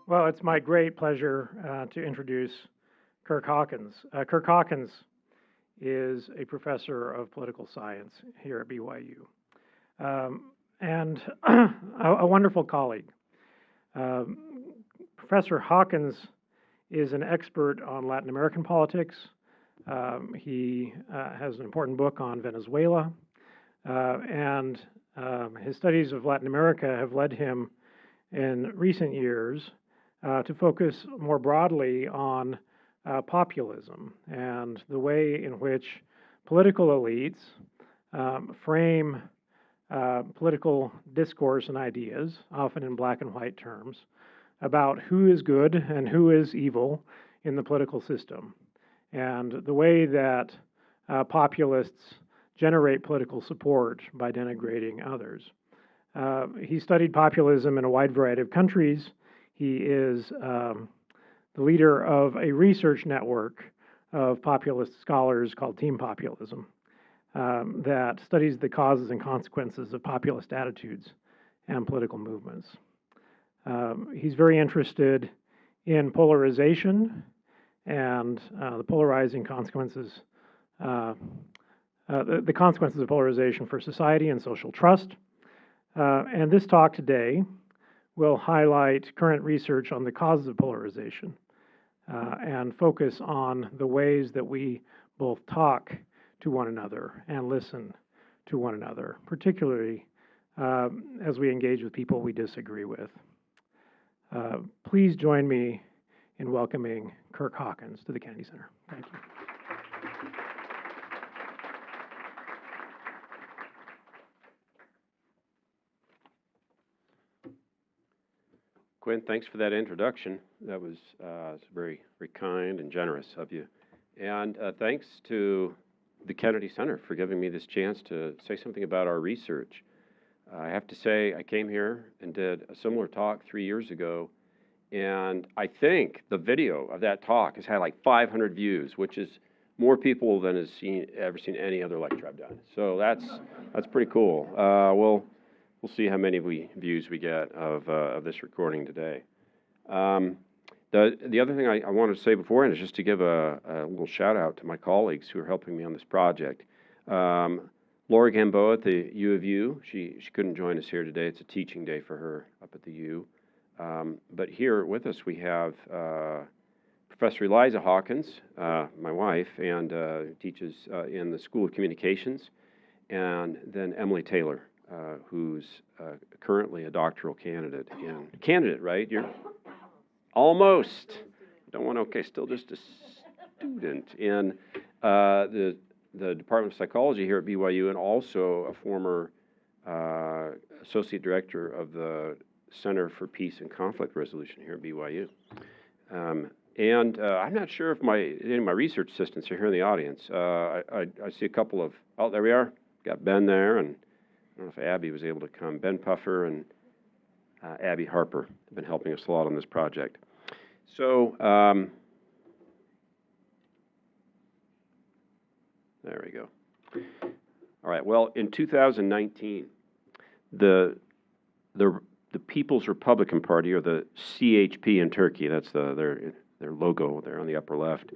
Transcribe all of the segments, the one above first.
Well, it's my great pleasure to introduce Kirk Hawkins. Kirk Hawkins is a professor of political science here at BYU, and a wonderful colleague. Professor Hawkins is an expert on Latin American politics. He has an important book on Venezuela, and his studies of Latin America have led him in recent years to focus more broadly on populism and the way in which political elites frame political discourse and ideas, often in black and white terms, about who is good and who is evil in the political system, and the way that populists generate political support by denigrating others. He studied populism in a wide variety of countries. He is the leader of a research network of populist scholars called Team Populism that studies the causes and consequences of populist attitudes and political movements. He's very interested in polarization and the polarizing consequences, the consequences of polarization for society and social trust. And this talk today will highlight current research on the causes of polarization and focus on the ways that we both talk to one another and listen to one another, particularly as we engage with people we disagree with. Please join me in welcoming Kirk Hawkins to the Kennedy Center. Thank you. Quinn, thanks for that introduction. That was very, very kind and generous of you. And thanks to the Kennedy Center for giving me this chance to say something about our research. I have to say, I came here and did a similar talk 3 years ago, and I think the video of that talk has had like 500 views, which is more people than has ever seen any other lecture I've done. So that's pretty cool. We'll see how many views we get of this recording today. The other thing I wanted to say beforehand is just to give a little shout out to my colleagues who are helping me on this project. Laura Gamboa at the U of U, she couldn't join us here today. It's a teaching day for her up at the U. But here with us we have Professor Eliza Hawkins, my wife, and teaches in the School of Communications, and then Emily Taylor, who's currently a doctoral candidate candidate, right? You're almost. Don't want to. Okay, still just a student in the Department of Psychology here at BYU, and also a former associate director of the Center for Peace and Conflict Resolution here at BYU. And I'm not sure if any of my research assistants are here in the audience. I see a couple of. Oh, there we are. Got Ben there, and I don't know if Abby was able to come. Ben Puffer and Abby Harper have been helping us a lot on this project. So there we go. All right. Well, in 2019, the People's Republican Party, or the CHP in Turkey, that's their logo there on the upper left,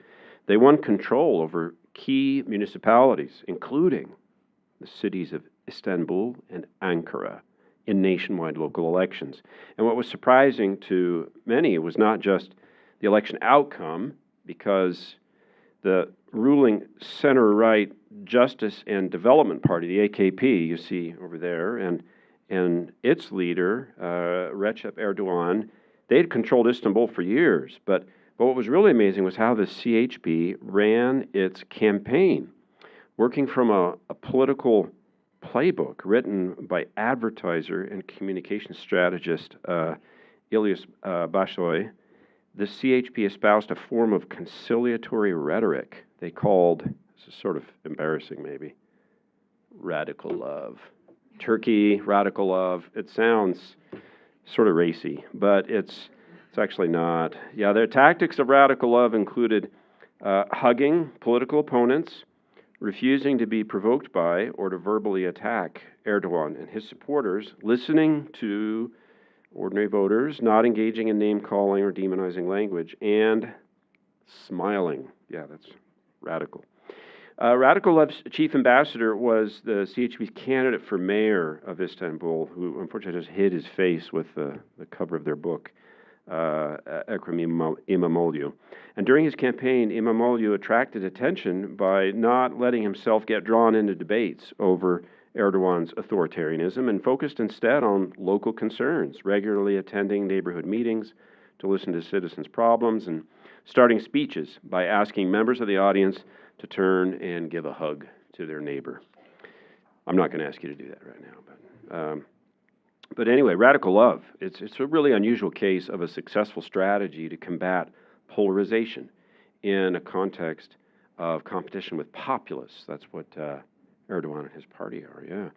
they won control over key municipalities, including the cities of Istanbul and Ankara, in nationwide local elections. And what was surprising to many was not just the election outcome, because the ruling center-right Justice and Development Party, the AKP, you see over there, and its leader, Recep Erdogan, they had controlled Istanbul for years. But what was really amazing was how the CHP ran its campaign, working from a political playbook written by advertiser and communication strategist Ilyas Bashoy. The CHP espoused a form of conciliatory rhetoric they called, this is sort of embarrassing maybe, radical love. Turkey, radical love. It sounds sort of racy, but it's actually not. Yeah, their tactics of radical love included hugging political opponents, refusing to be provoked by or to verbally attack Erdogan and his supporters, listening to ordinary voters, not engaging in name-calling or demonizing language, and smiling. Yeah, that's radical. Radical Love's chief ambassador was the CHP's candidate for mayor of Istanbul, who unfortunately just hid his face with the cover of their book, Ekrem İmamoğlu. And during his campaign, İmamoğlu attracted attention by not letting himself get drawn into debates over Erdogan's authoritarianism and focused instead on local concerns, regularly attending neighborhood meetings to listen to citizens' problems and starting speeches by asking members of the audience to turn and give a hug to their neighbor. I'm not going to ask you to do that right now, but anyway, Radical Love, it's a really unusual case of a successful strategy to combat polarization in a context of competition with populists. That's what Erdogan and his party are, yeah.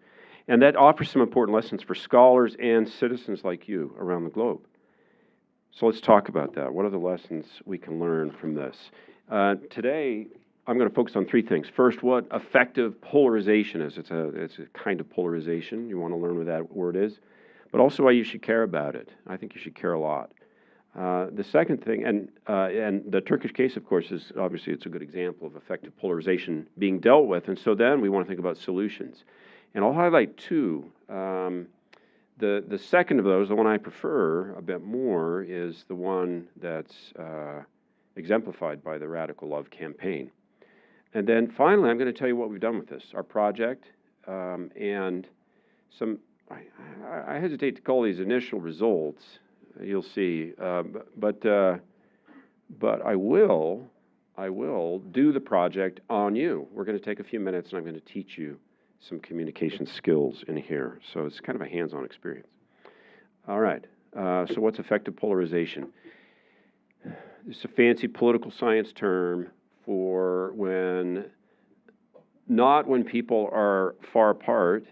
And that offers some important lessons for scholars and citizens like you around the globe. So let's talk about that. What are the lessons we can learn from this? Today, I'm going to focus on three things. First, what effective polarization is. It's a kind of polarization. You want to learn what that word is. But also why you should care about it. I think you should care a lot. The second thing, and the Turkish case, of course, is obviously it's a good example of effective polarization being dealt with. And so then we want to think about solutions. And I'll highlight two. The second of those, the one I prefer a bit more, is the one that's exemplified by the Radical Love campaign. And then finally, I'm going to tell you what we've done with this, our project, and some, I hesitate to call these initial results, you'll see, but I will do the project on you. We're going to take a few minutes and I'm going to teach you some communication skills in here. So it's kind of a hands-on experience. All right, so what's effective polarization? It's a fancy political science term for not when people are far apart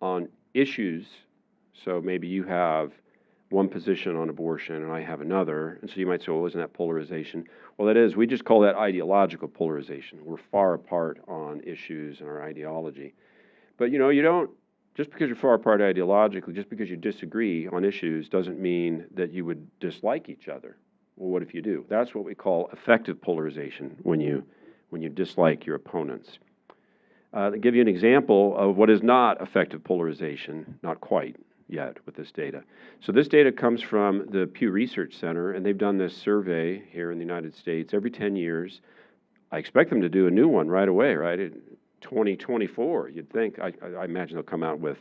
on issues. So maybe you have one position on abortion and I have another. And so you might say, well, isn't that polarization? Well, that is. We just call that ideological polarization. We're far apart on issues and our ideology. But, you don't, just because you're far apart ideologically, just because you disagree on issues doesn't mean that you would dislike each other. Well, what if you do? That's what we call effective polarization, when you dislike your opponents. To give you an example of what is not effective polarization, not quite yet with this data. So this data comes from the Pew Research Center, and they've done this survey here in the United States every 10 years. I expect them to do a new one right away, right? In 2024, you'd think. I imagine they'll come out with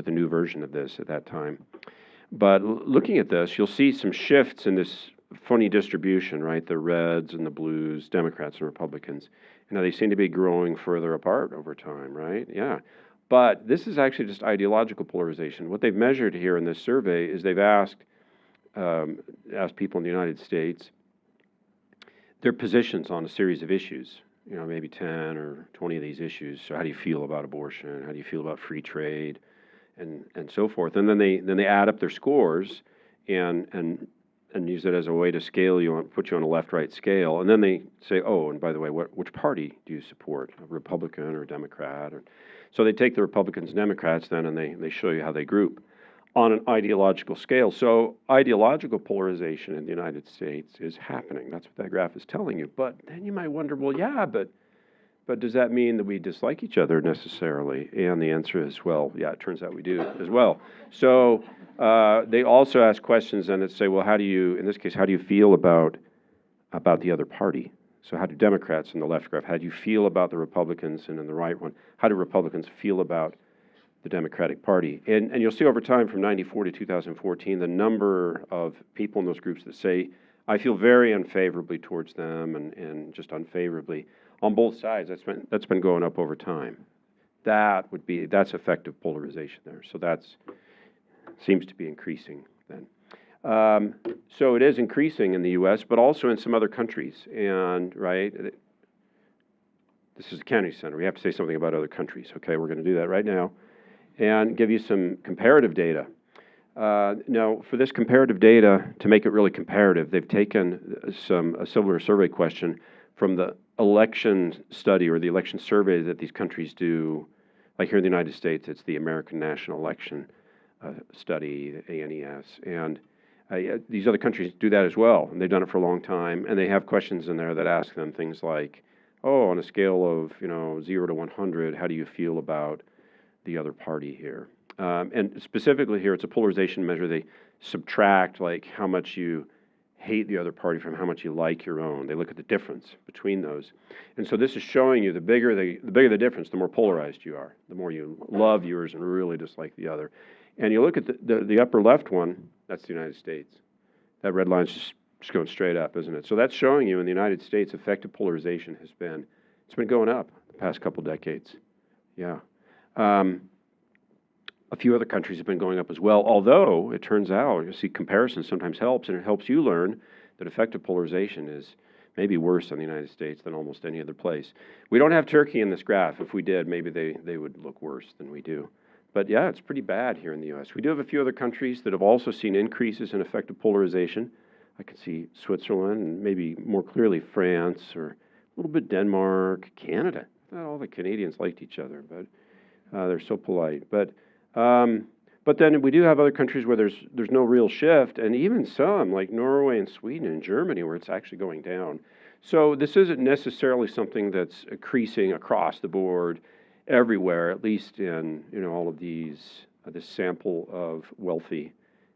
a new version of this at that time. But looking at this, you'll see some shifts in this funny distribution, right? The reds and the blues, Democrats and Republicans. They seem to be growing further apart over time, right? Yeah. But this is actually just ideological polarization. What they've measured here in this survey is they've asked people in the United States their positions on a series of issues, maybe 10 or 20 of these issues. So how do you feel about abortion? How do you feel about free trade? And so forth. And then they add up their scores and use it as a way to scale you, put you on a left-right scale. And then they say, oh, and by the way, which party do you support, a Republican or a Democrat? So they take the Republicans and Democrats then, and they show you how they group on an ideological scale. So ideological polarization in the United States is happening. That's what that graph is telling you. But then you might wonder, well, yeah, but does that mean that we dislike each other necessarily? And the answer is, well, yeah, it turns out we do as well. So they also ask questions and say, well, in this case, how do you feel about the other party? So how do Democrats in the left graph, how do you feel about the Republicans? And in the right one, how do Republicans feel about the Democratic Party? And you'll see over time from 94 to 2014, the number of people in those groups that say, I feel very unfavorably towards them and just unfavorably on both sides. That's been going up over time. That's effective polarization there. So seems to be increasing then. So it is increasing in the U.S., but also in some other countries. And, right, this is the Kennedy Center. We have to say something about other countries. Okay, we're going to do that right now and give you some comparative data. Now, for this comparative data, to make it really comparative, they've taken a similar survey question from the election study or the election survey that these countries do. Like here in the United States, it's the American National Election study, the ANES, and these other countries do that as well, and they've done it for a long time, and they have questions in there that ask them things like, oh, on a scale of 0 to 100, how do you feel about the other party here? And specifically here, it's a polarization measure. They subtract like how much you hate the other party from how much you like your own. They look at the difference between those. And so this is showing you the bigger the difference, the more polarized you are, the more you love yours and really dislike the other. And you look at the upper left one, that's the United States. That red line's just going straight up, isn't it? So that's showing you in the United States, effective polarization it's been going up the past couple decades. Yeah. A few other countries have been going up as well, although it turns out, you see, comparison sometimes helps, and it helps you learn that effective polarization is maybe worse in the United States than almost any other place. We don't have Turkey in this graph. If we did, maybe they would look worse than we do. But yeah, it's pretty bad here in the U.S. We do have a few other countries that have also seen increases in effective polarization. I can see Switzerland, and maybe more clearly France, or a little bit Denmark, Canada. Not all the Canadians liked each other, but they're so polite. But then we do have other countries where there's no real shift, and even some like Norway and Sweden and Germany where it's actually going down. So this isn't necessarily something that's increasing across the board everywhere, at least in all of these this sample of wealthy,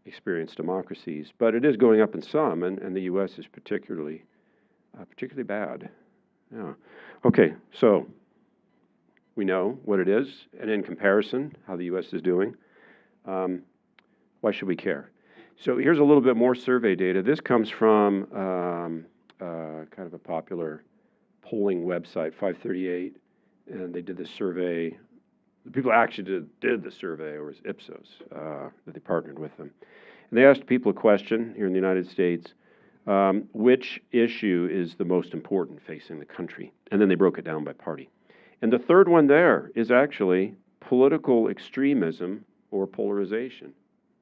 experienced democracies. But it is going up in some, and the U.S. is particularly bad. Yeah. Okay, so we know what it is, and in comparison, how the U.S. is doing. Why should we care? So here's a little bit more survey data. This comes from kind of a popular polling website, 538, and they did this survey. The people actually did the survey, or was Ipsos, that they partnered with them. And they asked people a question here in the United States, which issue is the most important facing the country? And then they broke it down by party. And the third one there is actually political extremism or polarization.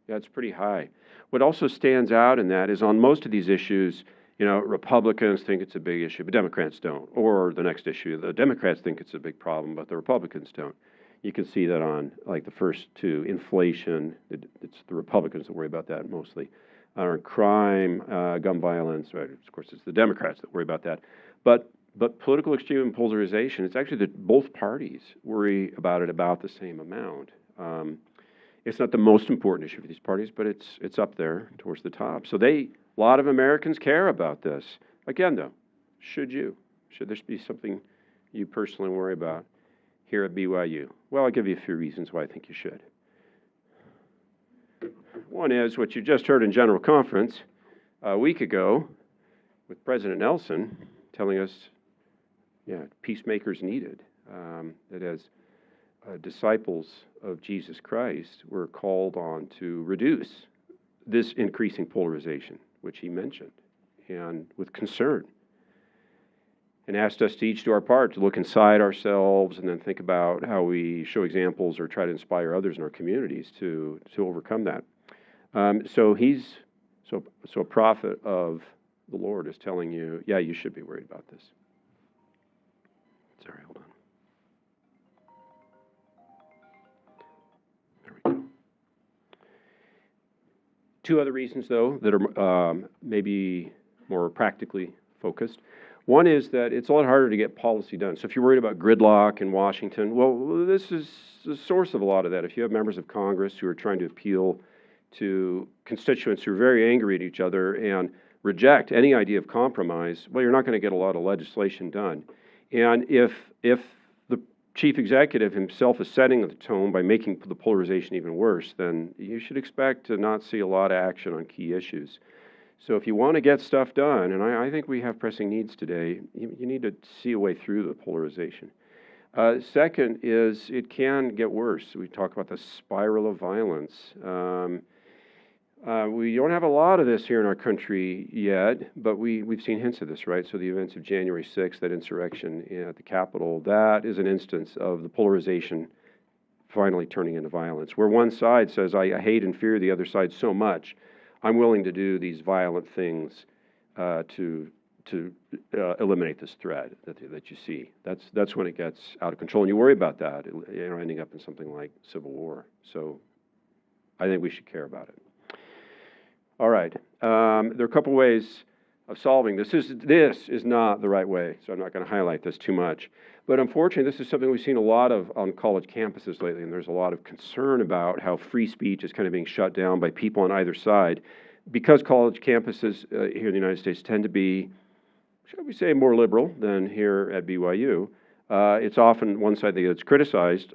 That's pretty high. What also stands out in that is on most of these issues, Republicans think it's a big issue, but Democrats don't. Or the next issue, the Democrats think it's a big problem, but the Republicans don't. You can see that on like the first two, inflation, it's the Republicans that worry about that mostly. Or crime, gun violence, right? Of course, it's the Democrats that worry about that. But political extremism and polarization, it's actually that both parties worry about it about the same amount. It's not the most important issue for these parties, but it's up there towards the top. So a lot of Americans care about this. Again, though, should you? Should this be something you personally worry about here at BYU? Well, I'll give you a few reasons why I think you should. One is what you just heard in General Conference a week ago with President Nelson telling us, peacemakers needed. That as disciples of Jesus Christ, we're called on to reduce this increasing polarization, which he mentioned, and with concern. And asked us to each do our part, to look inside ourselves and then think about how we show examples or try to inspire others in our communities to overcome that. So a prophet of the Lord is telling you, you should be worried about this. Sorry, hold on. There we go. Two other reasons, though, that are maybe more practically focused. One is that it's a lot harder to get policy done. So if you're worried about gridlock in Washington, well, this is the source of a lot of that. If you have members of Congress who are trying to appeal to constituents who are very angry at each other and reject any idea of compromise, well, you're not going to get a lot of legislation done. And if the chief executive himself is setting the tone by making the polarization even worse, then you should expect to not see a lot of action on key issues. So if you want to get stuff done, and I think we have pressing needs today, you need to see a way through the polarization. Second is it can get worse. We talk about the spiral of violence. We don't have a lot of this here in our country yet, but we've seen hints of this, right? So the events of January 6th, that insurrection at the Capitol, that is an instance of the polarization finally turning into violence, where one side says, I hate and fear the other side so much, I'm willing to do these violent things to eliminate this threat that you see. That's when it gets out of control, and you worry about that, ending up in something like civil war. So I think we should care about it. All right. There are a couple ways of solving this. This is not the right way, so I'm not going to highlight this too much. But unfortunately, this is something we've seen a lot of on college campuses lately, and there's a lot of concern about how free speech is kind of being shut down by people on either side. Because college campuses here in the United States tend to be, shall we say, more liberal than here at BYU, it's often one side that gets criticized,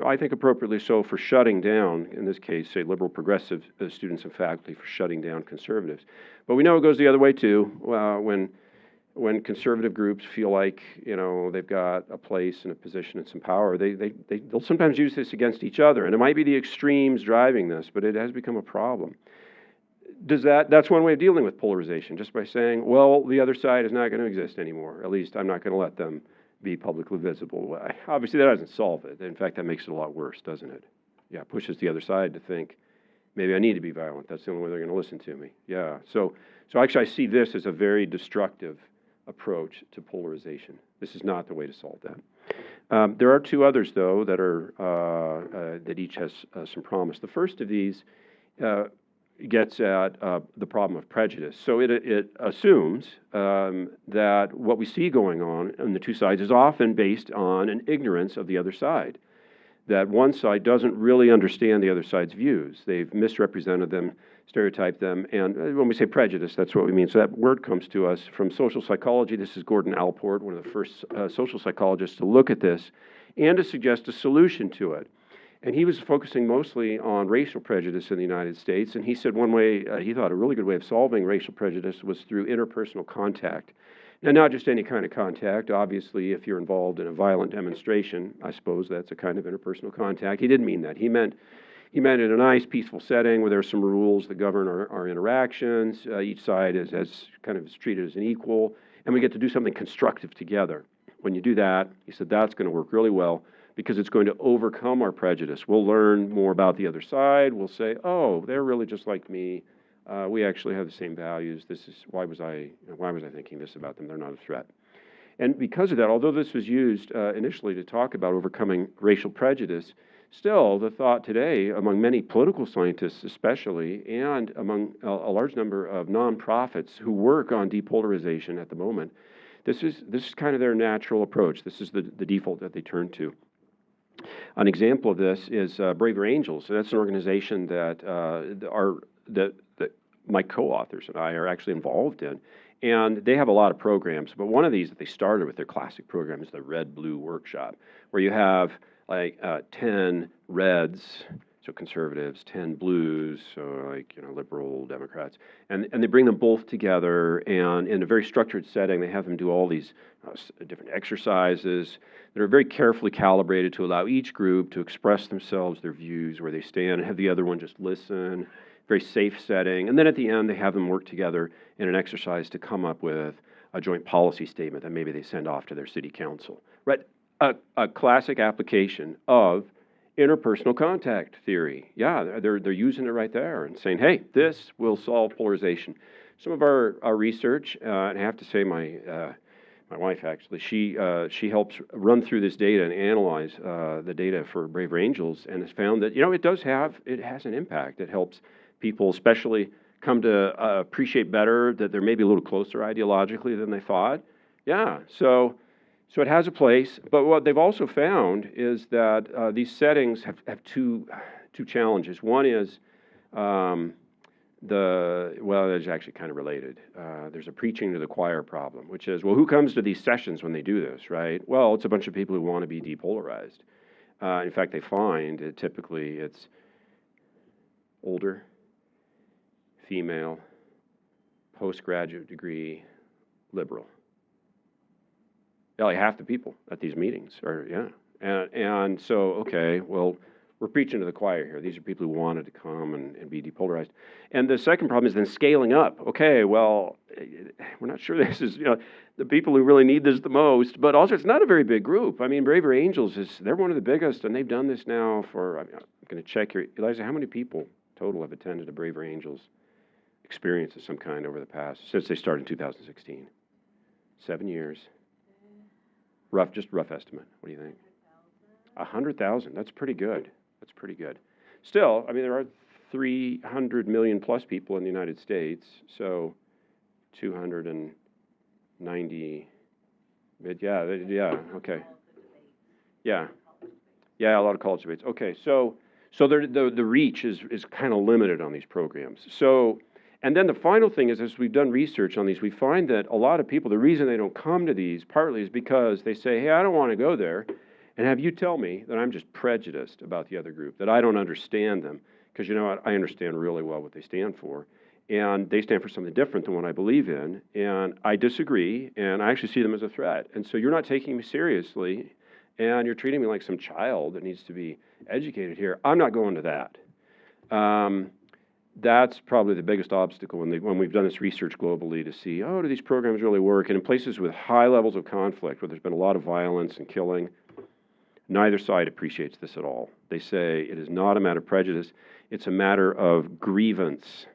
I think appropriately so, for shutting down, in this case, say, liberal progressive students and faculty for shutting down conservatives. But we know it goes the other way too, when conservative groups feel like, you know, they've got a place and a position and some power, they'll sometimes use this against each other. And it might be the extremes driving this, but it has become a problem. That's one way of dealing with polarization, just by saying, well, the other side is not going to exist anymore. At least I'm not going to let them be publicly visible. Obviously, that doesn't solve it. In fact, that makes it a lot worse, doesn't it? Yeah, it pushes the other side to think, maybe I need to be violent. That's the only way they're going to listen to me. Yeah, so actually I see this as a very destructive approach to polarization. This is not the way to solve that. There are two others, though, that are that each has some promise. The first of these gets at the problem of prejudice. So it assumes that what we see going on the two sides is often based on an ignorance of the other side, that one side doesn't really understand the other side's views. They've misrepresented them, stereotyped them, and when we say prejudice, that's what we mean. So that word comes to us from social psychology. This is Gordon Allport, one of the first social psychologists to look at this and to suggest a solution to it. And he was focusing mostly on racial prejudice in the United States. And he said one way, he thought a really good way of solving racial prejudice was through interpersonal contact. Now, not just any kind of contact. Obviously, if you're involved in a violent demonstration, I suppose that's a kind of interpersonal contact. He didn't mean that. He meant in a nice, peaceful setting where there are some rules that govern our interactions. Each side is treated as an equal, and we get to do something constructive together. When you do that, he said that's going to work really well, because it's going to overcome our prejudice. We'll learn more about the other side. We'll say, oh, they're really just like me. We actually have the same values. Why was I thinking this about them? They're not a threat. And because of that, although this was used initially to talk about overcoming racial prejudice, still the thought today among many political scientists especially, and among a large number of nonprofits who work on depolarization at the moment, this is kind of their natural approach. This is the default that they turn to. An example of this is Braver Angels. That's an organization that my co-authors and I are actually involved in. And they have a lot of programs, but one of these that they started with, their classic program, is the Red Blue Workshop, where you have like 10 reds, so conservatives, 10 blues, so like, you know, liberal Democrats, and they bring them both together, and in a very structured setting, they have them do all these different exercises that are very carefully calibrated to allow each group to express themselves, their views, where they stand, and have the other one just listen. Very safe setting, and then at the end, they have them work together in an exercise to come up with a joint policy statement that maybe they send off to their city council. Right, a classic application of interpersonal contact theory. Yeah, they're using it right there and saying, hey, this will solve polarization. Some of our research, and I have to say my wife actually, she helps run through this data and analyze the data for Braver Angels, and has found that, you know, it has an impact. It helps people especially come to appreciate better that they're maybe a little closer ideologically than they thought. Yeah, so it has a place, but what they've also found is that these settings have two challenges. One is it's actually kind of related. There's a preaching to the choir problem, which is, well, who comes to these sessions when they do this, right? Well, it's a bunch of people who want to be depolarized. In fact, they find that typically it's older, female, postgraduate degree, liberal. Yeah, like half the people at these meetings are, yeah. And so, okay, well, we're preaching to the choir here. These are people who wanted to come and be depolarized. And the second problem is then scaling up. Okay, well, we're not sure this is, you know, the people who really need this the most, but also it's not a very big group. I mean, Braver Angels they're one of the biggest, and they've done this now for, I'm going to check here. Eliza, how many people total have attended a Braver Angels experience of some kind over the past, since they started in 2016? 7 years. Just rough estimate. What do you think? 100,000. That's pretty good. That's pretty good. Still, I mean, there are 300 million plus people in the United States, so 290, okay. Yeah, yeah, a lot of college debates. Okay, so the reach is kind of limited on these programs. So, and then the final thing is, as we've done research on these, we find that a lot of people, the reason they don't come to these partly is because they say, hey, I don't want to go there, and have you tell me that I'm just prejudiced about the other group, that I don't understand them, because you know what, I understand really well what they stand for, and they stand for something different than what I believe in, and I disagree, and I actually see them as a threat, and so you're not taking me seriously, and you're treating me like some child that needs to be educated here. I'm not going to that. That's probably the biggest obstacle when we've done this research globally to see, oh, do these programs really work? And in places with high levels of conflict, where there's been a lot of violence and killing, neither side appreciates this at all. They say it is not a matter of prejudice, it's a matter of grievance.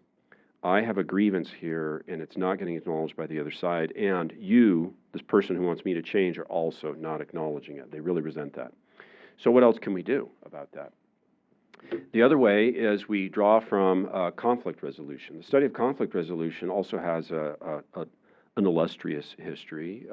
I have a grievance here, and it's not getting acknowledged by the other side, and you, this person who wants me to change, are also not acknowledging it. They really resent that. So what else can we do about that? The other way is we draw from conflict resolution. The study of conflict resolution also has an illustrious history,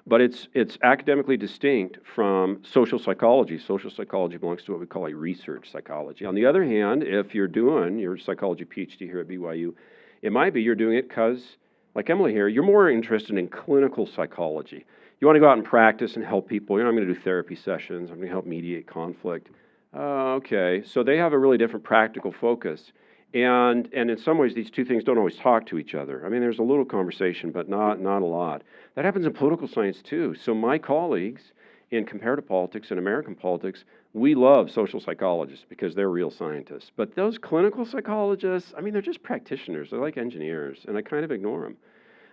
but it's academically distinct from social psychology. Social psychology belongs to what we call a research psychology. On the other hand, if you're doing your psychology PhD here at BYU, it might be you're doing it because, like Emily here, you're more interested in clinical psychology. You want to go out and practice and help people. You know, I'm going to do therapy sessions. I'm going to help mediate conflict. Okay, so they have a really different practical focus. And in some ways, these two things don't always talk to each other. I mean, there's a little conversation, but not a lot. That happens in political science, too. So my colleagues in comparative politics and American politics, we love social psychologists because they're real scientists. But those clinical psychologists, I mean, they're just practitioners. They're like engineers, and I kind of ignore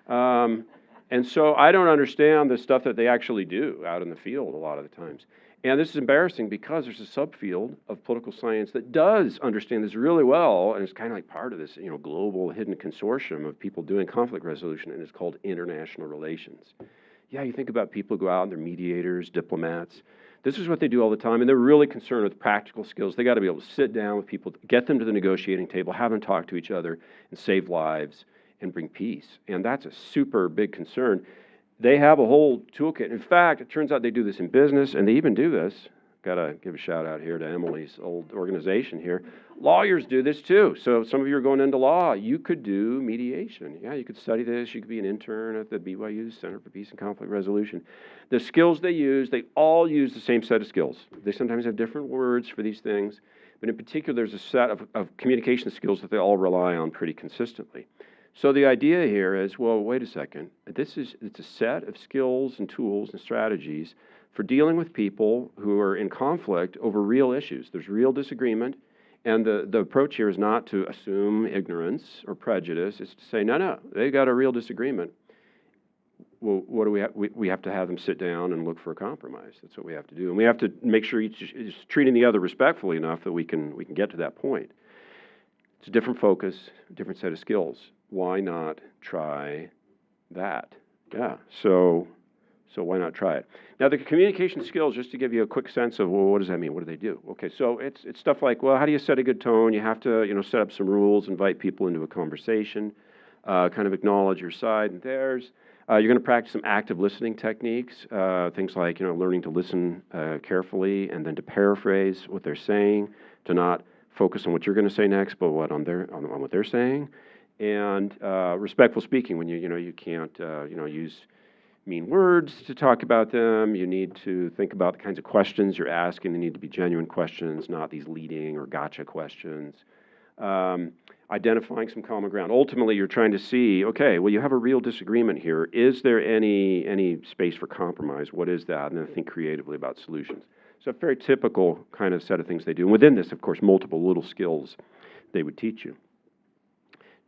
them. And so I don't understand the stuff that they actually do out in the field a lot of the times. And this is embarrassing because there's a subfield of political science that does understand this really well, and it's kind of like part of this, you know, global hidden consortium of people doing conflict resolution, and it's called international relations. Yeah, you think about people who go out and they're mediators, diplomats. This is what they do all the time, and they're really concerned with practical skills. They got to be able to sit down with people, get them to the negotiating table, have them talk to each other, and save lives and bring peace. And that's a super big concern. They have a whole toolkit. In fact, it turns out they do this in business, and they even do this. Got to give a shout out here to Emily's old organization here. Lawyers do this too. So some of you are going into law. You could do mediation. Yeah, you could study this. You could be an intern at the BYU Center for Peace and Conflict Resolution. The skills they use, they all use the same set of skills. They sometimes have different words for these things, but in particular, there's a set of communication skills that they all rely on pretty consistently. So the idea here is, well, wait a second. It's a set of skills and tools and strategies for dealing with people who are in conflict over real issues. There's real disagreement, and the approach here is not to assume ignorance or prejudice. It's to say, no, they got a real disagreement. Well, what do we have? We have to have them sit down and look for a compromise. That's what we have to do, and we have to make sure each is treating the other respectfully enough that we can get to that point. It's a different focus, a different set of skills. Why not try that? Yeah, so why not try it? Now, the communication skills, just to give you a quick sense of, well, what does that mean? What do they do? Okay, so it's stuff like, well, how do you set a good tone? You have to, set up some rules, invite people into a conversation, kind of acknowledge your side and theirs. You're going to practice some active listening techniques, things like, learning to listen carefully and then to paraphrase what they're saying, to not focus on what you're going to say next, but what on what they're saying. And respectful speaking, when you can't use mean words to talk about them. You need to think about the kinds of questions you're asking. They need to be genuine questions, not these leading or gotcha questions. Identifying some common ground. Ultimately, you're trying to see, okay, well, you have a real disagreement here. Is there any space for compromise? What is that? And then think creatively about solutions. So a very typical kind of set of things they do. And within this, of course, multiple little skills they would teach you.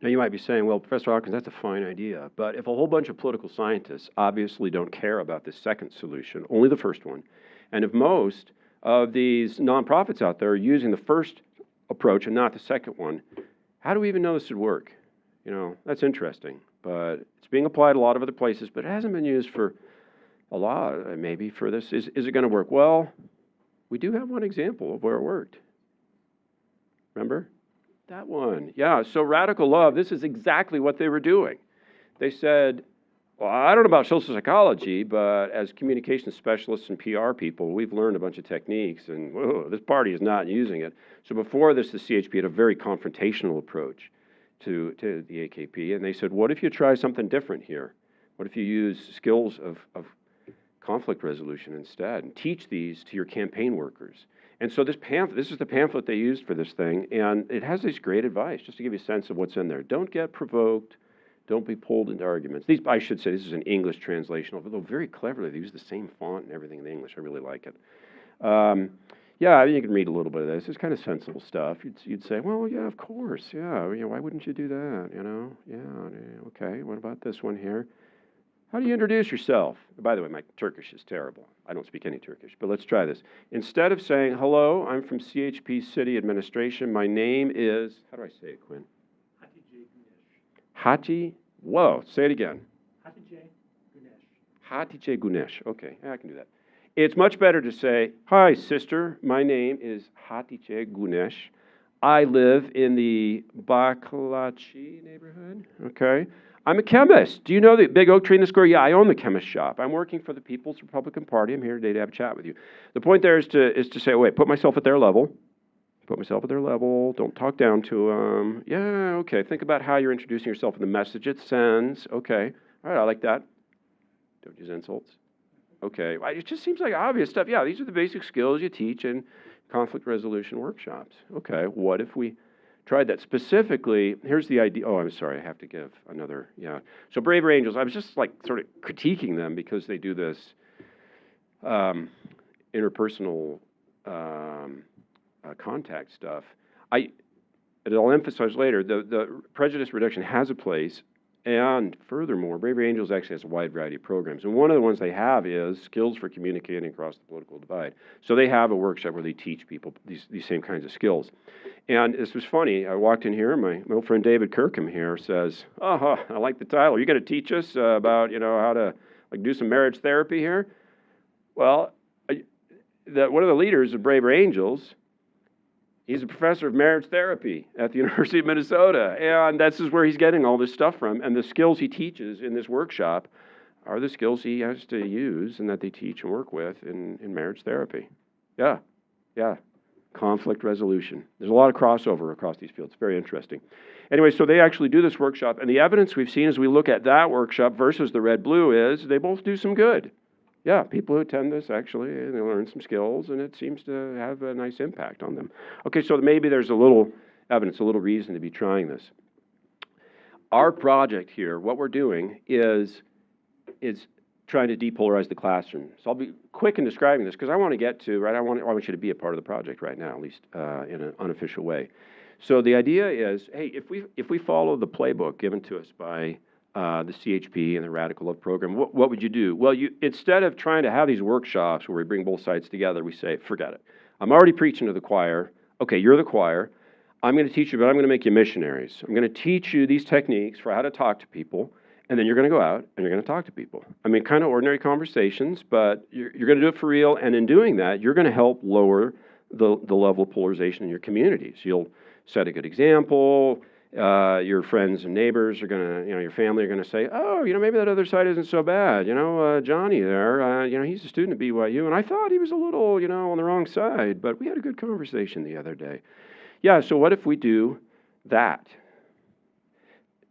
Now, you might be saying, well, Professor Hawkins, that's a fine idea. But if a whole bunch of political scientists obviously don't care about this second solution, only the first one, and if most of these nonprofits out there are using the first approach and not the second one, how do we even know this would work? That's interesting. But it's being applied a lot of other places, but it hasn't been used for a lot, maybe, for this. Is it going to work? Well, we do have one example of where it worked. Remember? That one. Yeah, so radical love, this is exactly what they were doing. They said, well, I don't know about social psychology, but as communication specialists and PR people, we've learned a bunch of techniques, and whoa, this party is not using it. So before this, the CHP had a very confrontational approach to the AKP, and they said, what if you try something different here? What if you use skills of conflict resolution instead and teach these to your campaign workers? And so this is the pamphlet they used for this thing, and it has this great advice, just to give you a sense of what's in there. Don't get provoked. Don't be pulled into arguments. I should say, this is an English translation, although very cleverly. They use the same font and everything in the English. I really like it. Yeah, you can read a little bit of this. It's kind of sensible stuff. You'd say, well, yeah, of course, yeah. Why wouldn't you do that? Yeah, okay. What about this one here? How do you introduce yourself? By the way, my Turkish is terrible. I don't speak any Turkish, but let's try this. Instead of saying, hello, I'm from CHP City Administration. My name is, how do I say it, Quinn? Hati, whoa, say it again. Hatice Gunesh. Okay, I can do that. It's much better to say, hi, sister, my name is Hatice Gunesh. I live in the Baklachi neighborhood, okay? I'm a chemist. Do you know the big oak tree in the square? Yeah, I own the chemist shop. I'm working for the People's Republican Party. I'm here today to have a chat with you. The point there is to say, wait, put myself at their level. Put myself at their level. Don't talk down to them. Yeah, okay. Think about how you're introducing yourself and the message it sends. Okay. All right, I like that. Don't use insults. Okay. It just seems like obvious stuff. Yeah, these are the basic skills you teach in conflict resolution workshops. Okay, what if we tried that? Specifically, here's the idea. Oh, I'm sorry. I have to give another. Yeah. So Braver Angels, I was just like sort of critiquing them because they do this interpersonal contact stuff. I'll emphasize later, the prejudice reduction has a place, and furthermore, Braver Angels actually has a wide variety of programs. And one of the ones they have is skills for communicating across the political divide. So they have a workshop where they teach people these same kinds of skills. And this was funny. I walked in here, my old friend David Kirkham here says, oh, I like the title. Are you going to teach us about, how to do some marriage therapy here? Well, one of the leaders of Braver Angels, he's a professor of marriage therapy at the University of Minnesota, and this is where he's getting all this stuff from. And the skills he teaches in this workshop are the skills he has to use and that they teach and work with in marriage therapy. Yeah. Conflict resolution. There's a lot of crossover across these fields. Very interesting. Anyway, so they actually do this workshop, and the evidence we've seen as we look at that workshop versus the red-blue is they both do some good. Yeah, people who attend this actually, they learn some skills, and it seems to have a nice impact on them. Okay, so maybe there's a little evidence, a little reason to be trying this. Our project here, what we're doing is trying to depolarize the classroom. So I'll be quick in describing this because I want to get to, right, I want you to be a part of the project right now, at least in an unofficial way. So the idea is, hey, if we follow the playbook given to us by the CHP and the Radical Love program, what would you do? Well, instead of trying to have these workshops where we bring both sides together, we say, forget it. I'm already preaching to the choir. Okay, you're the choir. I'm going to teach you, but I'm going to make you missionaries. I'm going to teach you these techniques for how to talk to people, and then you're going to go out and you're going to talk to people. I mean, kind of ordinary conversations, but you're going to do it for real, and in doing that, you're going to help lower the level of polarization in your communities. You'll set a good example. Your friends and neighbors are going to, your family are going to say, oh, maybe that other side isn't so bad. Johnny there, he's a student at BYU, and I thought he was a little, on the wrong side, but we had a good conversation the other day. Yeah, so what if we do that?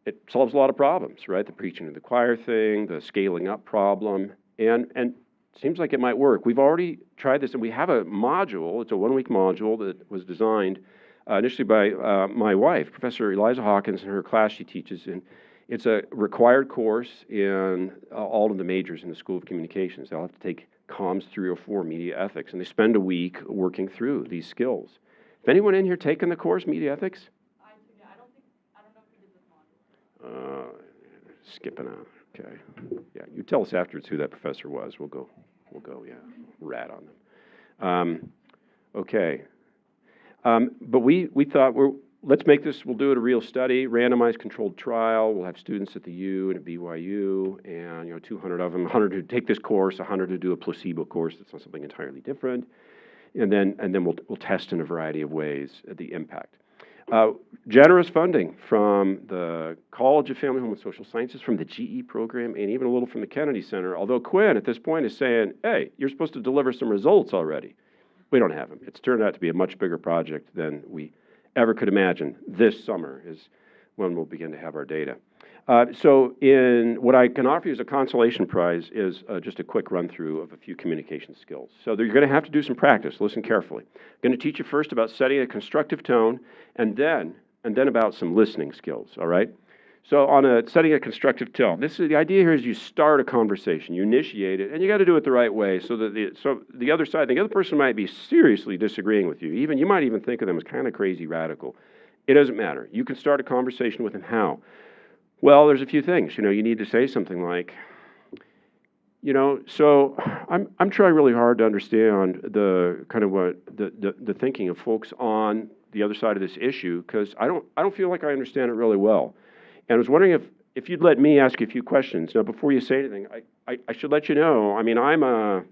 It solves a lot of problems, right? The preaching to the choir thing, the scaling up problem, and it seems like it might work. We've already tried this, and we have a module. It's a one-week module that was designed initially by my wife, Professor Eliza Hawkins, in her class she teaches. And it's a required course in all of the majors in the School of Communications. They'll have to take Comms 304, Media Ethics, and they spend a week working through these skills. Has anyone in here taken the course, Media Ethics? I don't know if we did this module. Skipping out. Okay. Yeah, you tell us afterwards who that professor was. We'll go. Yeah, rat on them. Okay. But we thought let's make this. We'll do it a real study, randomized controlled trial. We'll have students at the U and at BYU, and 200 of them, 100 who take this course, 100 who do a placebo course that's on something entirely different, and then we'll test in a variety of ways the impact. Generous funding from the College of Family, Home, and Social Sciences, from the GE program, and even a little from the Kennedy Center, although Quinn at this point is saying, hey, you're supposed to deliver some results already. We don't have them. It's turned out to be a much bigger project than we ever could imagine. This summer is when we'll begin to have our data. So what I can offer you as a consolation prize is just a quick run through of a few communication skills. So you're going to have to do some practice. Listen carefully. I'm going to teach you first about setting a constructive tone, and then about some listening skills, all right? So on setting a constructive tone, the idea here is you start a conversation, you initiate it, and you got to do it the right way so that the other side, the other person might be seriously disagreeing with you. You might even think of them as kind of crazy radical. It doesn't matter. You can start a conversation with them. How? Well, there's a few things. You need to say something like, so I'm trying really hard to understand the kind of what the thinking of folks on the other side of this issue, because I don't feel like I understand it really well. And I was wondering if you'd let me ask you a few questions. Now, before you say anything, I should let you know, I mean, I'm a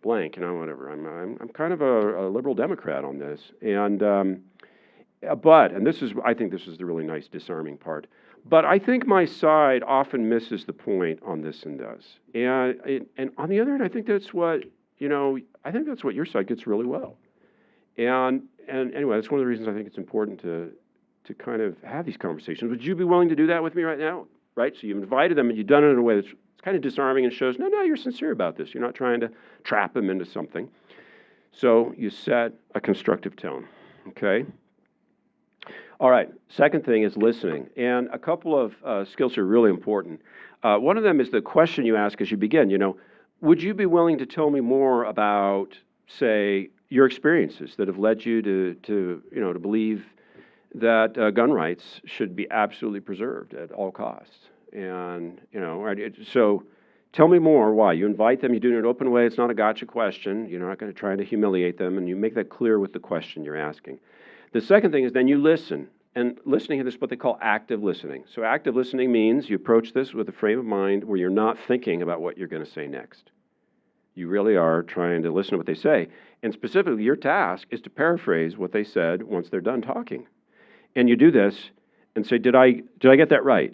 blank, whatever. I'm kind of a liberal Democrat on this. And I think this is the really nice disarming part. But I think my side often misses the point on this and does. And on the other hand, I think that's what your side gets really well. And anyway, that's one of the reasons I think it's important to kind of have these conversations. Would you be willing to do that with me right now? Right? So you've invited them and you've done it in a way that's kind of disarming and shows, no, you're sincere about this. You're not trying to trap them into something. So you set a constructive tone, okay? All right, second thing is listening. And a couple of skills are really important. One of them is the question you ask as you begin, would you be willing to tell me more about, say, your experiences that have led you to believe that gun rights should be absolutely preserved at all costs? And, so tell me more why. You invite them, you do it in an open way, it's not a gotcha question, you're not going to try to humiliate them, and you make that clear with the question you're asking. The second thing is then you listen. And listening is what they call active listening. So active listening means you approach this with a frame of mind where you're not thinking about what you're going to say next. You really are trying to listen to what they say. And specifically, your task is to paraphrase what they said once they're done talking. And you do this and say, did I get that right?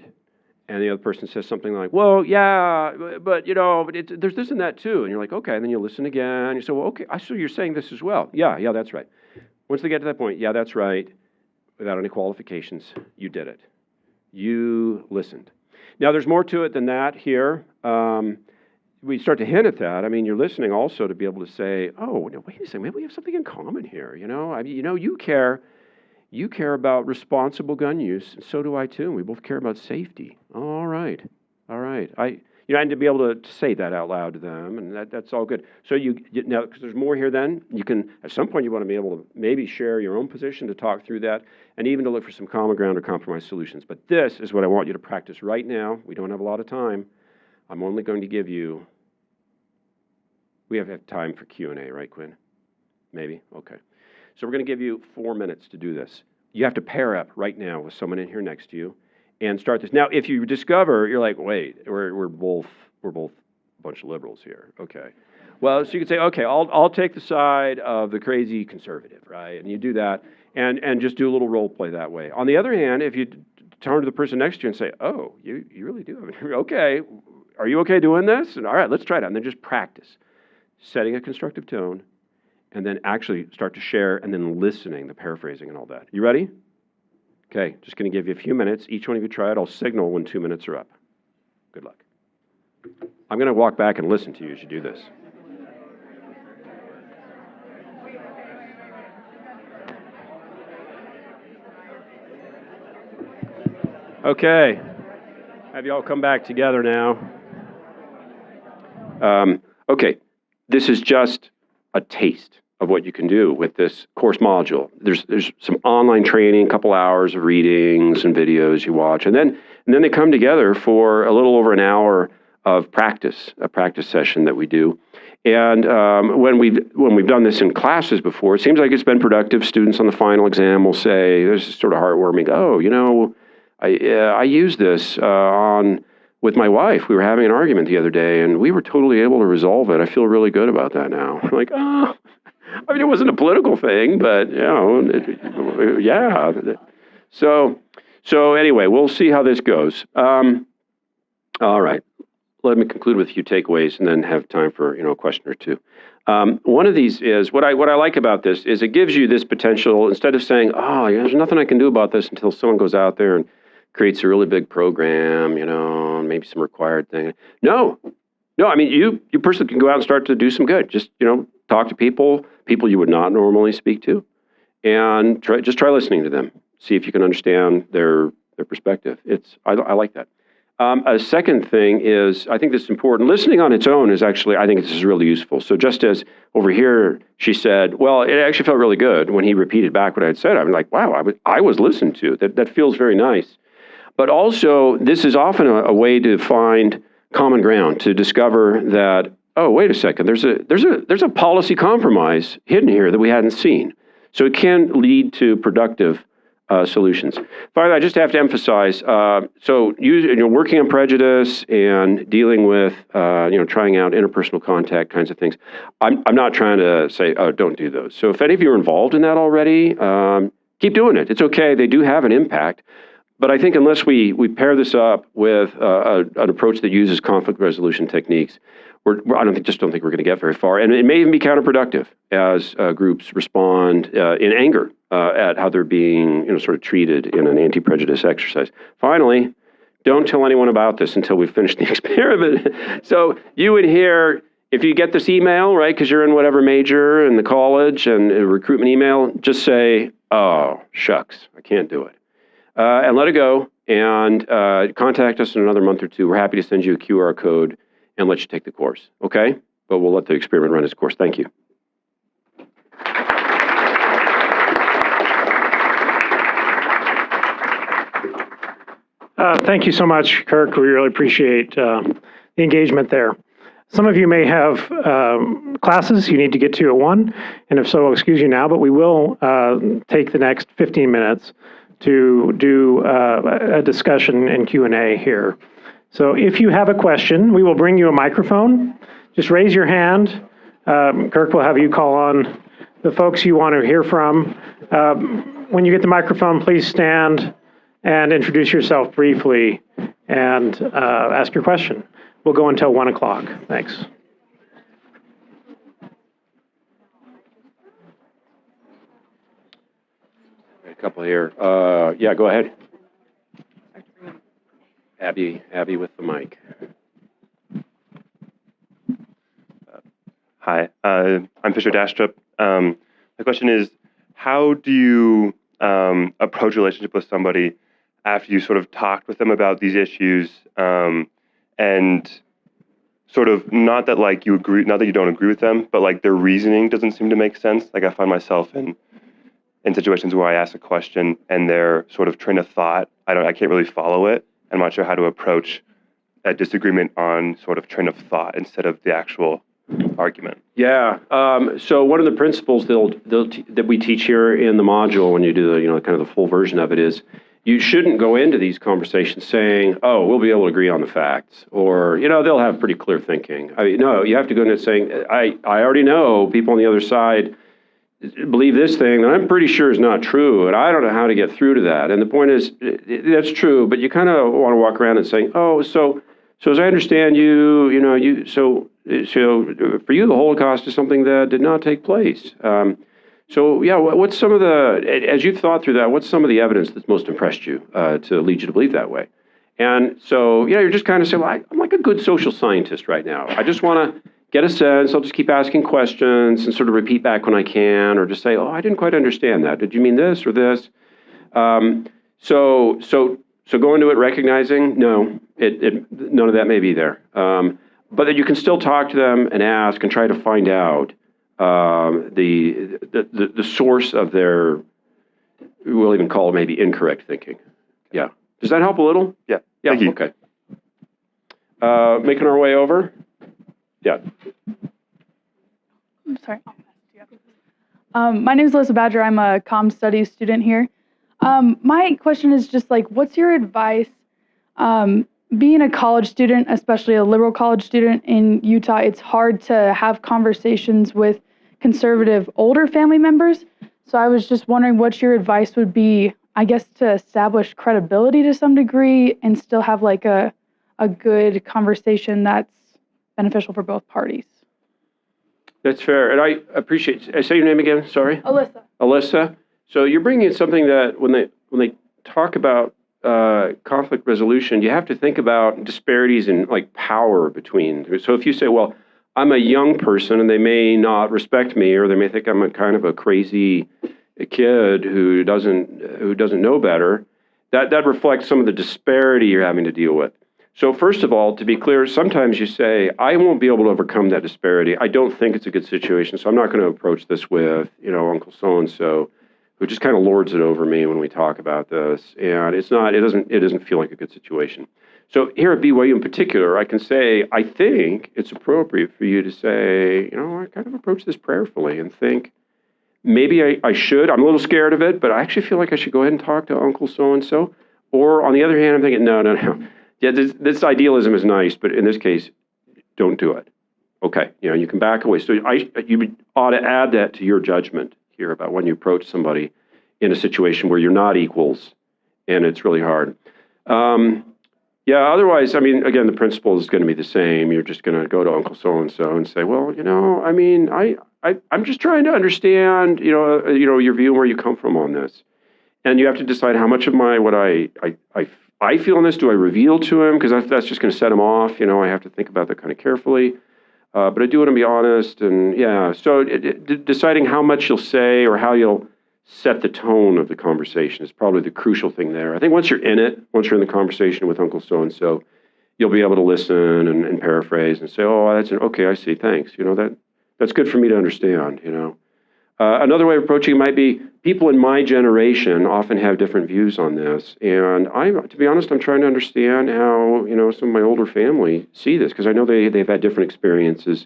And the other person says something like, well, yeah, but there's this and that too. And you're like, okay. And then you listen again. You say, well, okay, so you're saying this as well. Yeah, that's right. Once they get to that point, yeah, that's right. Without any qualifications, you did it. You listened. Now, there's more to it than that here. We start to hint at that. I mean, you're listening also to be able to say, oh, no, wait a second, maybe we have something in common here. You care about responsible gun use, and so do I too. We both care about safety. All right. And to be able to say that out loud to them, and that's all good. So now, because there's more here then, you can, at some point you want to be able to maybe share your own position to talk through that, and even to look for some common ground or compromise solutions. But this is what I want you to practice right now. We don't have a lot of time. I'm only going to give you, we have time for Q&A, right, Quinn? Maybe? Okay. So we're going to give you 4 minutes to do this. You have to pair up right now with someone in here next to you and start this. Now, if you discover, you're like, wait, we're both a bunch of liberals here. Okay. Well, so you can say, okay, I'll take the side of the crazy conservative, right? And you do that and just do a little role play that way. On the other hand, if you turn to the person next to you and say, oh, you really do have it. Okay, are you okay doing this? And all right, let's try it out. And then just practice setting a constructive tone and then actually start to share and then listening, the paraphrasing and all that. You ready? Okay, just going to give you a few minutes. Each one of you try it. I'll signal when 2 minutes are up. Good luck. I'm going to walk back and listen to you as you do this. Okay, have you all come back together now? Okay, this is just a taste of what you can do with this course module. There's some online training, a couple hours of readings and videos you watch, and then they come together for a little over an hour of practice, a practice session that we do. And when we've done this in classes before, it seems like it's been productive. Students on the final exam will say, "This is sort of heartwarming. Oh, I used this with my wife. We were having an argument the other day, and we were totally able to resolve it. I feel really good about that now." I'm like, oh. I mean, it wasn't a political thing, but, yeah. So anyway, we'll see how this goes. All right. Let me conclude with a few takeaways and then have time for, a question or two. One of these is, what I like about this is it gives you this potential, instead of saying, oh, there's nothing I can do about this until someone goes out there and creates a really big program, maybe some required thing. No, I mean, you personally can go out and start to do some good. Just, talk to people you would not normally speak to, and try listening to them. See if you can understand their perspective. I like that. A second thing is, I think this is important. Listening on its own is actually, I think this is really useful. So just as over here, she said, well, it actually felt really good when he repeated back what I had said. I'm like, wow, I was listened to. That feels very nice. But also, this is often a way to find common ground, to discover that, oh, wait a second, there's a policy compromise hidden here that we hadn't seen. So it can lead to productive solutions. Finally, I just have to emphasize, so working on prejudice and dealing with, trying out interpersonal contact kinds of things, I'm not trying to say, oh, don't do those. So if any of you are involved in that already, keep doing it. It's okay. They do have an impact. But I think unless we pair this up with an approach that uses conflict resolution techniques, I don't think we're going to get very far. And it may even be counterproductive as groups respond in anger at how they're being sort of treated in an anti-prejudice exercise. Finally, don't tell anyone about this until we've finished the experiment. So you in here, if you get this email, right, because you're in whatever major in the college and a recruitment email, just say, oh, shucks, I can't do it. And let it go, and contact us in another month or two. We're happy to send you a QR code and let you take the course, okay? But we'll let the experiment run its course. Thank you. Thank you so much, Kirk. We really appreciate the engagement there. Some of you may have classes you need to get to at 1, and if so, I'll excuse you now, but we will take the next 15 minutes to do a discussion and Q&A here. So if you have a question, we will bring you a microphone. Just raise your hand. Kirk will have you call on the folks you want to hear from. When you get the microphone, please stand and introduce yourself briefly and ask your question. We'll go until 1 o'clock. Thanks. A couple here. Yeah, go ahead. Abby with the mic. Hi, I'm Fisher Dastrup. My question is, how do you approach a relationship with somebody after you sort of talked with them about these issues, and sort of not that like you agree, not that you don't agree with them, but like their reasoning doesn't seem to make sense? Like I find myself in situations where I ask a question and their sort of train of thought, I can't really follow it. I'm not sure how to approach a disagreement on sort of train of thought instead of the actual argument. Yeah. So one of the principles that we teach here in the module, when you do the kind of the full version of it, is you shouldn't go into these conversations saying, "Oh, we'll be able to agree on the facts," or they'll have pretty clear thinking. No, you have to go into it saying, "I already know people on the other side believe this thing that I'm pretty sure is not true, and I don't know how to get through to that." And the point is, that's true, but you kind of want to walk around and saying, "Oh, so as I understand so for you, the Holocaust is something that did not take place. So yeah, what's some of as you've thought through that, what's some of the evidence that's most impressed you to lead you to believe that way?" And so you're just kind of saying, well, I'm like a good social scientist right now. I just want to get a sense. I'll just keep asking questions and sort of repeat back when I can, or just say, "Oh, I didn't quite understand that. Did you mean this or this?" So go into it recognizing, no, none of that may be there. But that you can still talk to them and ask and try to find out the source of their, we'll even call it maybe incorrect thinking. Yeah. Does that help a little? Yeah. Yeah. Thank you. Okay. Making our way over. Yeah. I'm sorry. My name is Alyssa Badger. I'm a comm studies student here. My question is just like, what's your advice, being a college student, especially a liberal college student in Utah? It's hard to have conversations with conservative older family members. So I was just wondering what your advice would be, I guess, to establish credibility to some degree and still have like a good conversation that's beneficial for both parties. That's fair, and I appreciate. Say your name again. Sorry. Alyssa. Alyssa. So you're bringing in something that when they talk about conflict resolution, you have to think about disparities in like power between. So if you say, well, I'm a young person and they may not respect me, or they may think I'm a kind of a crazy kid who doesn't know better, that reflects some of the disparity you're having to deal with. So first of all, to be clear, sometimes you say, I won't be able to overcome that disparity. I don't think it's a good situation, so I'm not going to approach this with, Uncle so-and-so, who just kind of lords it over me when we talk about this. And it doesn't feel like a good situation. So here at BYU in particular, I can say, I think it's appropriate for you to say, I kind of approach this prayerfully and think, maybe I should. I'm a little scared of it, but I actually feel like I should go ahead and talk to Uncle so-and-so. Or on the other hand, I'm thinking, no. Yeah, this idealism is nice, but in this case, don't do it. Okay, you can back away. So you ought to add that to your judgment here about when you approach somebody in a situation where you're not equals and it's really hard. Otherwise, again, the principle is going to be the same. You're just going to go to Uncle so-and-so and say, well, I'm just trying to understand, your view and where you come from on this. And you have to decide how much of what I feel on this, do I reveal to him? Because that's just going to set him off. I have to think about that kind of carefully. But I do want to be honest. And so deciding how much you'll say or how you'll set the tone of the conversation is probably the crucial thing there. I think once you're in the conversation with Uncle so-and-so, you'll be able to listen and paraphrase and say, oh, okay, I see, thanks. That's good for me to understand, Another way of approaching it might be people in my generation often have different views on this. And to be honest, I'm trying to understand how, some of my older family see this, because I know they've had different experiences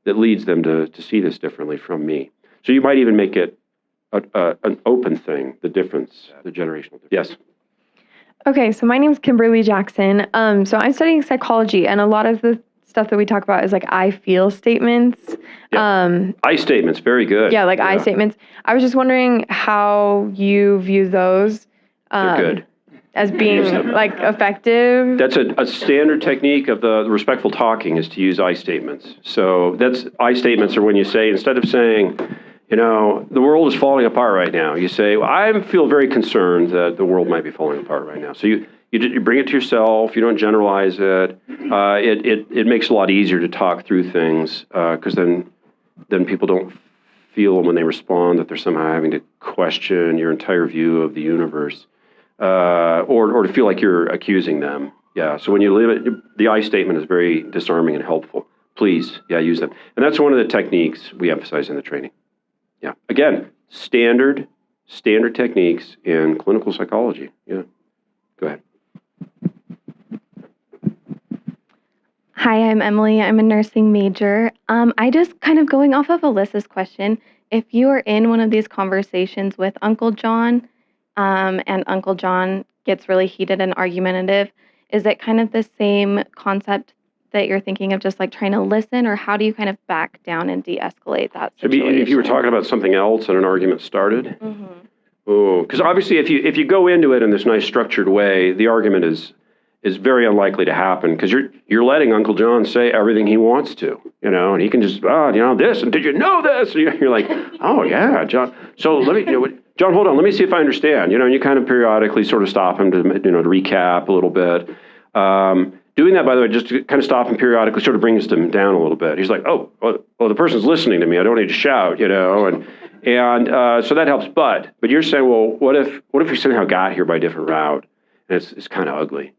that leads them to see this differently from me. So you might even make it an open thing, the difference, the generational difference. Yes. Okay, so my name's Kimberly Jackson. So I'm studying psychology, and a lot of the stuff that we talk about is like I feel statements. Yeah. I statements, very good. Yeah, I statements. I was just wondering how you view those They're good. as being effective. That's a standard technique of the respectful talking is to use I statements. So I statements are when you say, instead of saying, the world is falling apart right now, you say, well, I feel very concerned that the world might be falling apart right now. So you bring it to yourself. You don't generalize it. It makes it a lot easier to talk through things because then people don't feel when they respond that they're somehow having to question your entire view of the universe or to feel like you're accusing them. Yeah. So when you leave it, the I statement is very disarming and helpful. Please, use them. And that's one of the techniques we emphasize in the training. Yeah. Again, standard techniques in clinical psychology. Yeah. Go ahead. Hi, I'm Emily. I'm a nursing major. I just kind of going off of Alyssa's question, if you are in one of these conversations with Uncle John and Uncle John gets really heated and argumentative, is it kind of the same concept that you're thinking of just trying to listen, or how do you kind of back down and de-escalate that situation? If you were talking about something else and an argument started? Mm-hmm. Oh, because obviously if you go into it in this nice structured way, the argument is very unlikely to happen because you're letting Uncle John say everything he wants to, and he can just, this, and did you know this? And you're like, oh yeah, John. So John, hold on, let me see if I understand, and you kind of periodically sort of stop him to recap a little bit. Doing that, by the way, just to kind of stop him periodically sort of brings him down a little bit. He's like, oh, the person's listening to me. I don't need to shout, and so that helps. But you're saying, well, what if we somehow got here by a different route? And it's kind of ugly.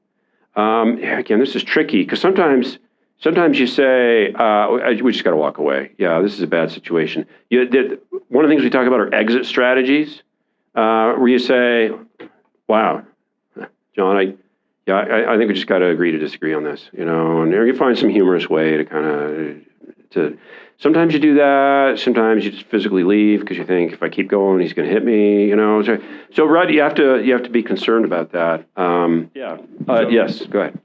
Again, this is tricky because sometimes you say, we just got to walk away. Yeah, this is a bad situation. One of the things we talk about are exit strategies, where you say, wow, John, I think we just got to agree to disagree on this, and you find some humorous way to kind of, sometimes you do that, sometimes you just physically leave because you think if I keep going, he's going to hit me, So Rod, you have to be concerned about that. Yes, go ahead.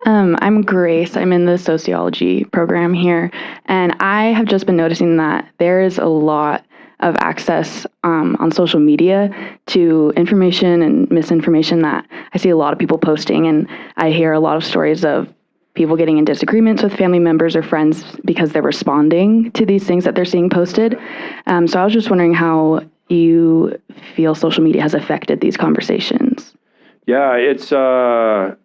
I'm Grace. I'm in the sociology program here, and I have just been noticing that there is a lot of access on social media to information and misinformation that I see a lot of people posting, and I hear a lot of stories of people getting in disagreements with family members or friends because they're responding to these things that they're seeing posted. So I was just wondering how you feel social media has affected these conversations. Yeah, it's a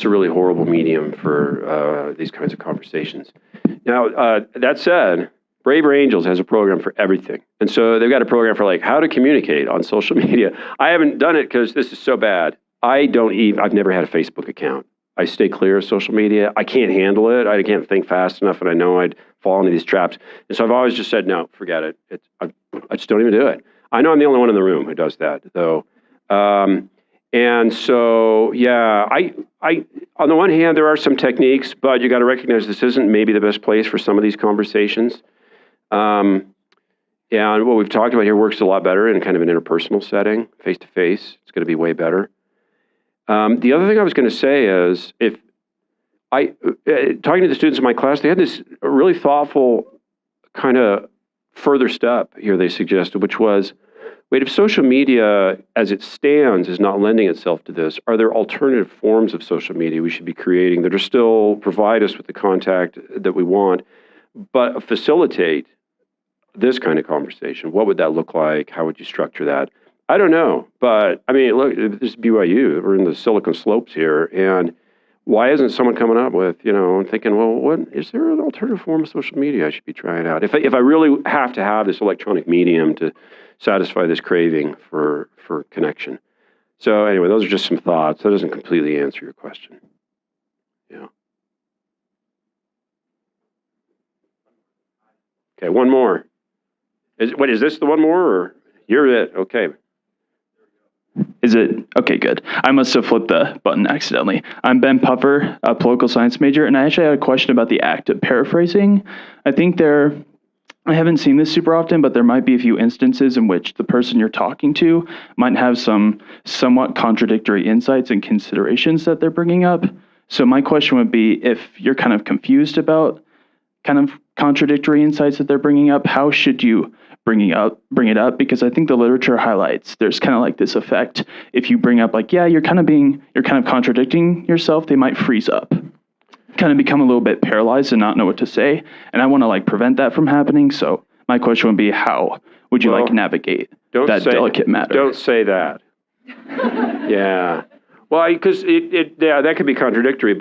really horrible medium for these kinds of conversations. Now, that said, Braver Angels has a program for everything. And so they've got a program for like how to communicate on social media. I haven't done it because this is so bad. I've never had a Facebook account. I stay clear of social media. I can't handle it. I can't think fast enough, and I know I'd fall into these traps. And so I've always just said, no, forget it. I just don't even do it. I know I'm the only one in the room who does that, though. And so, yeah, I on the one hand, there are some techniques, but you got to recognize this isn't maybe the best place for some of these conversations. And what we've talked about here works a lot better in kind of an interpersonal setting, face-to-face. It's going to be way better. The other thing I was going to say is, if talking to the students in my class, they had this really thoughtful kind of further step here they suggested, which was, wait, if social media as it stands is not lending itself to this, are there alternative forms of social media we should be creating that are still provide us with the contact that we want, but facilitate this kind of conversation? What would that look like? How would you structure that? I don't know, but I mean, look, this is BYU. We're in the Silicon Slopes here, and why isn't someone coming up with, and thinking, well, what is there an alternative form of social media I should be trying out? If I really have to have this electronic medium to satisfy this craving for connection. So anyway, those are just some thoughts. That doesn't completely answer your question. Yeah. Okay, one more. Is this the one more, or you're it? Okay. Is it? Okay, good. I must have flipped the button accidentally. I'm Ben Puffer, a political science major, and I actually had a question about the act of paraphrasing. I haven't seen this super often, but there might be a few instances in which the person you're talking to might have some somewhat contradictory insights and considerations that they're bringing up. So my question would be, if you're kind of confused about kind of contradictory insights that they're bringing up, how should you bring it up? Because I think the literature highlights there's kind of like this effect. If you bring up like, yeah, you're kind of contradicting yourself, they might freeze up, kind of become a little bit paralyzed and not know what to say. And I want to like prevent that from happening. So my question would be, how would you like navigate that delicate matter? Don't say that. Yeah. Well, because that could be contradictory,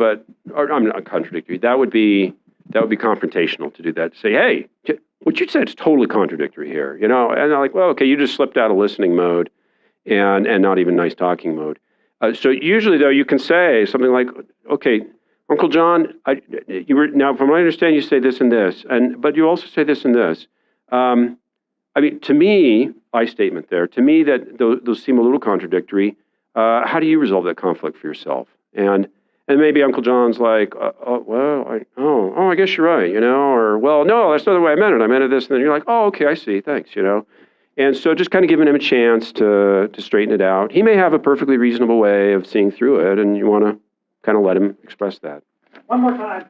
I'm not contradictory. That would be confrontational to do that. To say, hey, what you said is totally contradictory here, and they're like, well, okay, you just slipped out of listening mode and not even nice talking mode. So usually, though, you can say something like, okay, Uncle John, now from what I understand, you say this and this, but you also say this and this. I mean, to me, I statement there, to me that those seem a little contradictory. How do you resolve that conflict for yourself? And maybe Uncle John's like, I guess you're right, or, well, no, that's not the way I meant it. I meant it this, and then you're like, oh, okay, I see, thanks, And so just kind of giving him a chance to straighten it out. He may have a perfectly reasonable way of seeing through it, and you want to kind of let him express that. One more time.